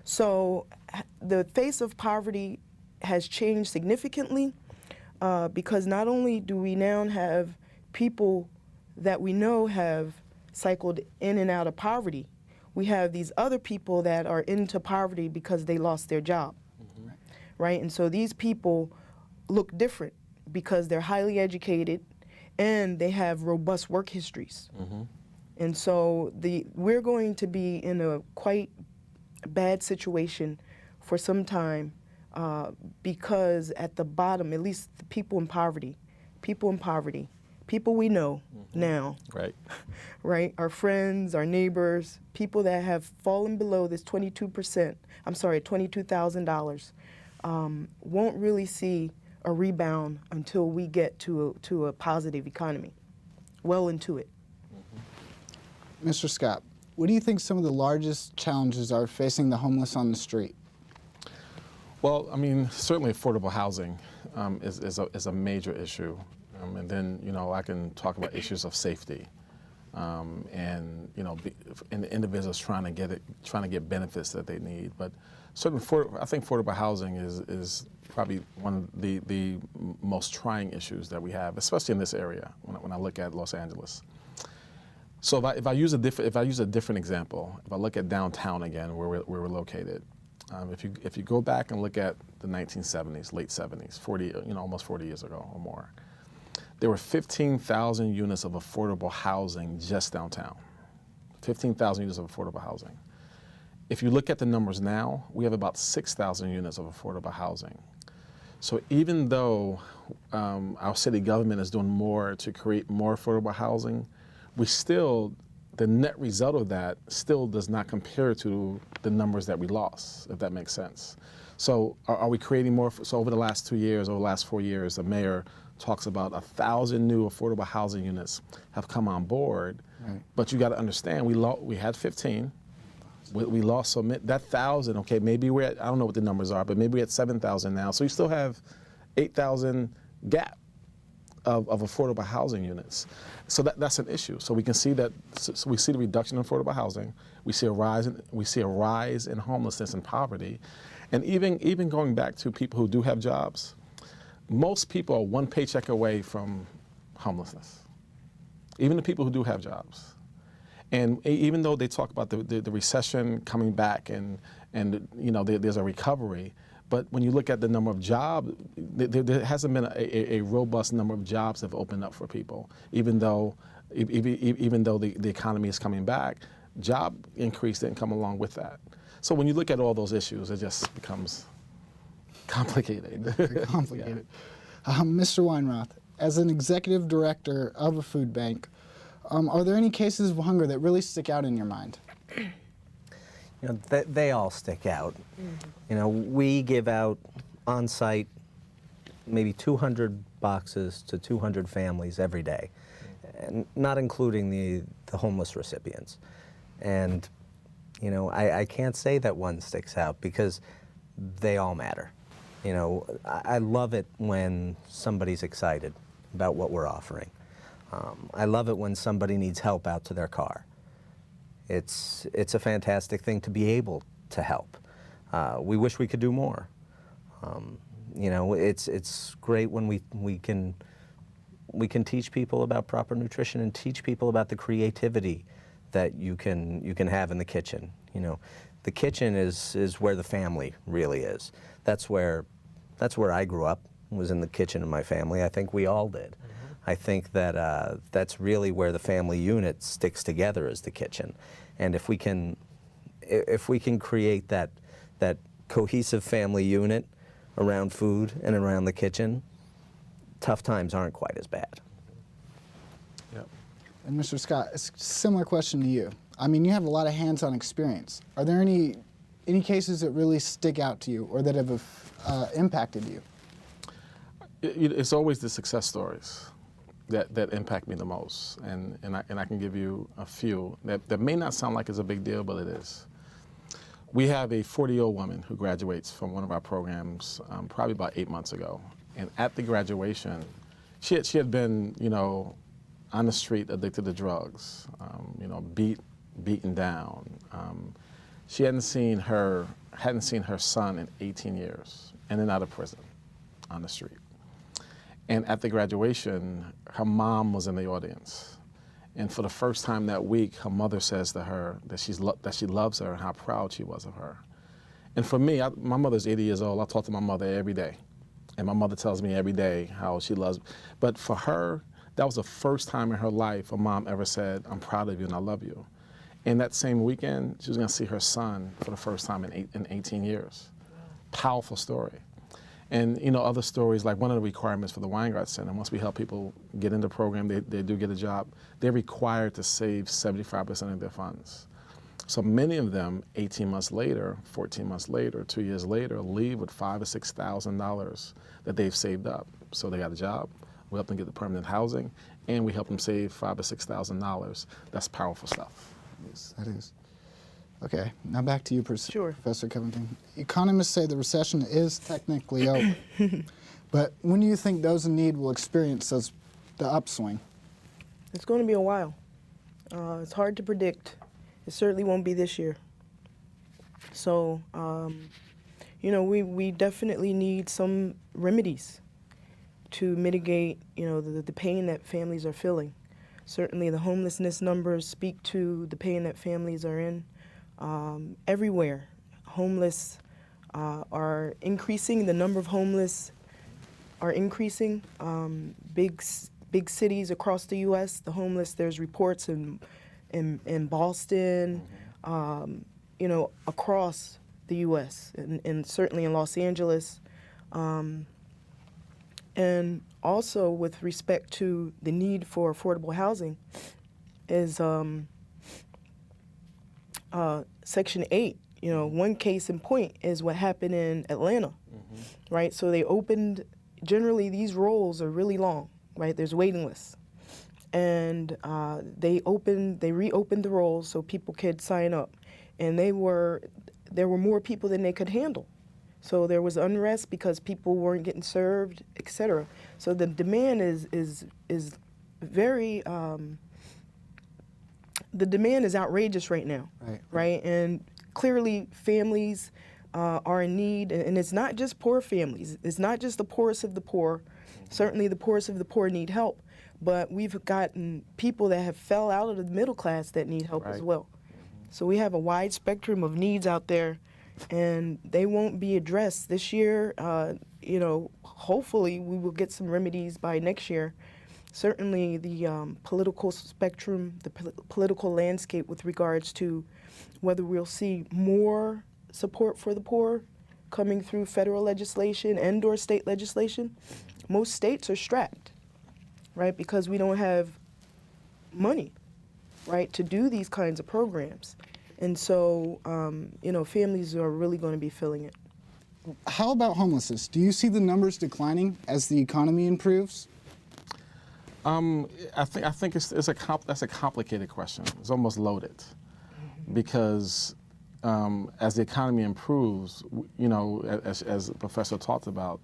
So the face of poverty has changed significantly because not only do we now have people that we know have cycled in and out of poverty, we have these other people that are into poverty because they lost their job, right? And so these people look different because they're highly educated and they have robust work histories. And so we're going to be in a quite bad situation for some time because at the bottom, at least the people in poverty, people we know now, right, our friends, our neighbors, people that have fallen below this $22,000, won't really see a rebound until we get to a positive economy, well into it. Mr. Scott, what do you think some of the largest challenges are facing the homeless on the street? Well, I mean, certainly affordable housing is a major issue. And then, I can talk about issues of safety and, and individuals trying to get benefits that they need. But certainly, I think affordable housing is probably one of the most trying issues that we have, especially in this area when I look at Los Angeles. So if I use a different example, if I look at downtown again, where we're located, if you go back and look at the 1970s, late 70s, almost 40 years ago or more, there were 15,000 units of affordable housing just downtown. 15,000 units of affordable housing. If you look at the numbers now, we have about 6,000 units of affordable housing. So even though our city government is doing more to create more affordable housing, the net result of that still does not compare to the numbers that we lost, if that makes sense. So are we creating more? So over the last 2 years, over the last 4 years, the mayor talks about 1,000 new affordable housing units have come on board. Right. But you got to understand, we had 15. We lost so many. That 1,000, okay, maybe we're at, I don't know what the numbers are, but maybe we're at 7,000 now. So you still have 8,000 gap of affordable housing units. So that's an issue. So we can see that. So we see the reduction in affordable housing. We see a rise in homelessness and poverty, and even going back to people who do have jobs. Most people are one paycheck away from homelessness. Even the people who do have jobs. And even though they talk about the recession coming back and there's a recovery, but when you look at the number of jobs, there hasn't been a robust number of jobs that have opened up for people. Even though the economy is coming back, job increase didn't come along with that. So when you look at all those issues, it just becomes complicated. Very complicated. Yeah. Mr. Weinroth, as an executive director of a food bank, are there any cases of hunger that really stick out in your mind? They all stick out. We give out on-site maybe 200 boxes to 200 families every day, and not including the homeless recipients. And I can't say that one sticks out because they all matter. I love it when somebody's excited about what we're offering. I love it when somebody needs help out to their car. It's a fantastic thing to be able to help. We wish we could do more. It's great when we can teach people about proper nutrition and teach people about the creativity that you can have in the kitchen. The kitchen is where the family really is. That's where I grew up, was in the kitchen of my family. I think we all did. I think that that's really where the family unit sticks together, is the kitchen. And if we can create that cohesive family unit around food and around the kitchen, tough times aren't quite as bad. Yep. And Mr. Scott, a similar question to you. I mean, you have a lot of hands-on experience. Are there any cases that really stick out to you or that have impacted you? It's always the success stories that impact me the most, and I can give you a few that may not sound like it's a big deal, but it is. We have a 40-year-old woman who graduates from one of our programs probably about 8 months ago, and at the graduation, she had been on the street addicted to drugs, beaten down. She hadn't seen her hadn't seen her son in 18 years, in and out of prison, on the street. And at the graduation, her mom was in the audience. And for the first time that week, her mother says to her that she loves her and how proud she was of her. And for me, my mother's 80 years old. I talk to my mother every day. And my mother tells me every day how she loves me. But for her, that was the first time in her life a mom ever said, I'm proud of you and I love you. And that same weekend, she was going to see her son for the first time in 18 years. Powerful story. And other stories, like one of the requirements for the Weinroth Center, once we help people get into the program, they do get a job, they're required to save 75% of their funds. So many of them, 18 months later, 14 months later, 2 years later, leave with $5,000 or $6,000 that they've saved up. So they got a job, we help them get the permanent housing, and we help them save $5,000 or $6,000. That's powerful stuff. Yes, that is. Okay, now back to you, Sure. Professor Covington. Economists say the recession is technically over, but when do you think those in need will experience the upswing? It's going to be a while. It's hard to predict. It certainly won't be this year. So, we definitely need some remedies to mitigate, the pain that families are feeling. Certainly the homelessness numbers speak to the pain that families are in. Everywhere, homeless are increasing. The number of homeless are increasing. Big cities across the U.S., the homeless, there's reports in Boston, across the U.S. and certainly in Los Angeles. And also with respect to the need for affordable housing is Section 8, one case in point is what happened in Atlanta, right? So they opened, generally these rolls are really long, right? There's waiting lists. And they reopened the rolls so people could sign up. And there were more people than they could handle. So there was unrest because people weren't getting served, et cetera. So the demand is very, the demand is outrageous right now, right? And clearly families are in need, and it's not just poor families. It's not just the poorest of the poor. Certainly the poorest of the poor need help, but we've gotten people that have fell out of the middle class that need help as well. So we have a wide spectrum of needs out there, and they won't be addressed this year. Hopefully we will get some remedies by next year. Certainly the political spectrum, the political landscape with regards to whether we'll see more support for the poor coming through federal legislation and or state legislation. Most states are strapped, right, because we don't have money, right, to do these kinds of programs. And so, families are really going to be feeling it. How about homelessness? Do you see the numbers declining as the economy improves? I think that's a complicated question. It's almost loaded, because as the economy improves, as the professor talked about,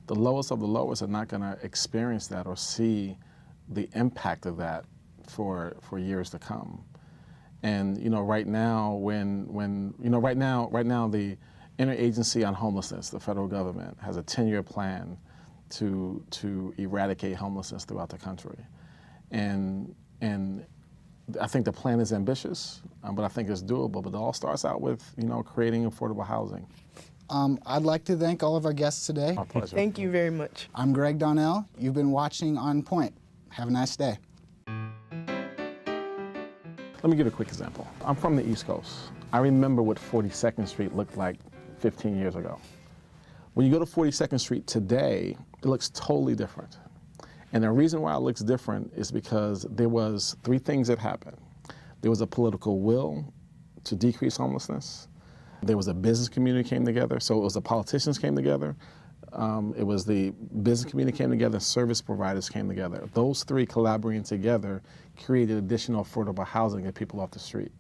the lowest of the lowest are not going to experience that or see the impact of that for years to come. And right now, right now the Interagency on Homelessness, the federal government, has a 10-year plan to eradicate homelessness throughout the country, and I think the plan is ambitious, but I think it's doable. But it all starts out with creating affordable housing. I'd like to thank all of our guests today. My pleasure. Thank you very much. I'm Greg Donnell. You've been watching On Point. Have a nice day. Let me give you a quick example. I'm from the East Coast. I remember what 42nd Street looked like 15 years ago. When you go to 42nd Street today, it looks totally different. And the reason why it looks different is because there was 3 things that happened. There was a political will to decrease homelessness. There was a business community came together. So it was the politicians came together. It was the business community came together, service providers came together. Those 3 collaborating together created additional affordable housing to get people off the street.